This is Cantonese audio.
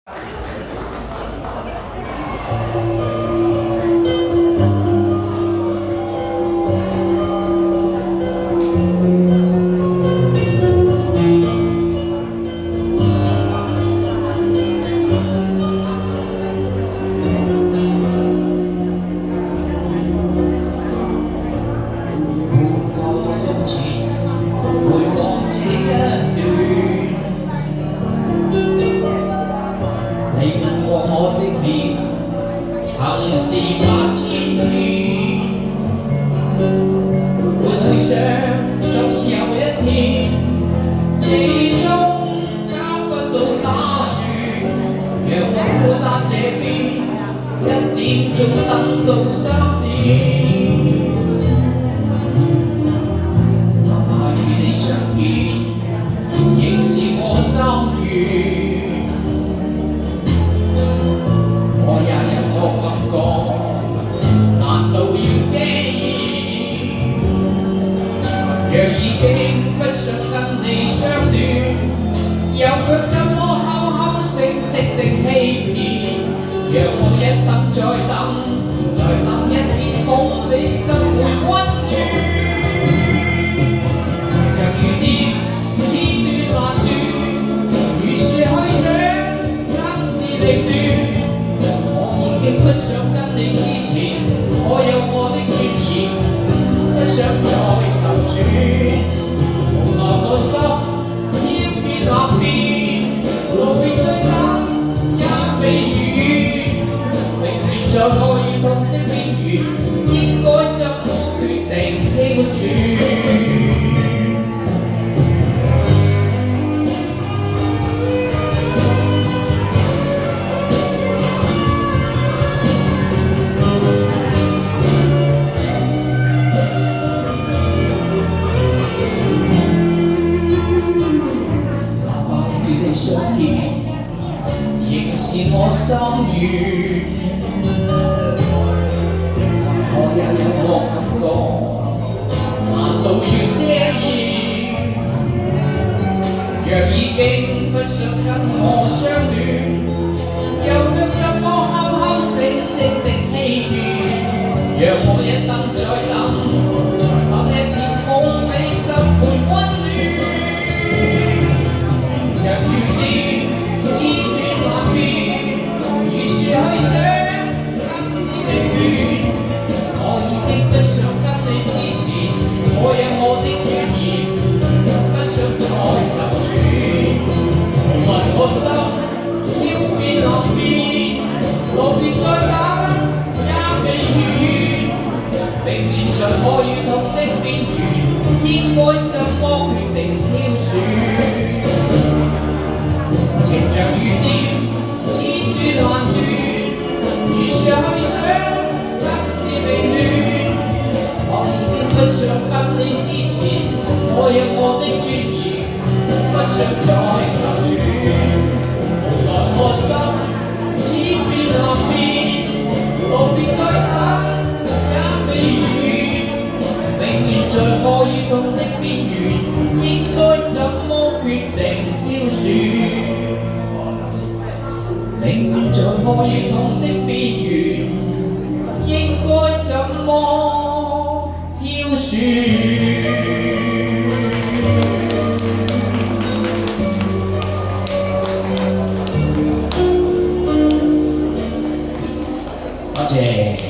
曾是8000年，會去想，總有一天，你終找不到打算，讓我孤單這邊，1點鐘等到3點，哪怕與你相見，仍是我心願。我也有我感覺，難道要遮掩？若已經不想跟你相戀，又卻怎麼口口聲聲的欺騙？讓我一等再等，再等一天，共你生活溫暖。像雨點，似斷難斷，如樹去想，測試凌亂。不想跟你之前，我有我的尊嚴，不想再受損。無奈我心千變萬變，路別再等也未遠，永遠在愛痛的邊緣，應該怎麼決定挑選？仍是我心願，我也有我感覺，難道要遮掩？若已經不想跟我相戀，又卻怎麼口口聲聲的欺騙？讓我一等再等，再等一天，共你生活溫暖。像雨點，似斷難辨，如樹去想，測試凌亂。我已經不想跟你之前，我有我的尊嚴，不想再受損。無奈我心要變難變，路別再等也未遠，永遠在愛與痛的邊緣，應該怎麼決定挑選？情像雨點，似斷難斷，如樹去想，測試凌亂。我已經不想跟你之前，我有我的尊嚴，不想再受損。無奈我心千變萬變，路別再等也未遠，永遠在愛與痛的邊緣，應該怎麼決定挑選？永遠在愛與痛的邊緣，應該怎麼挑選？多謝。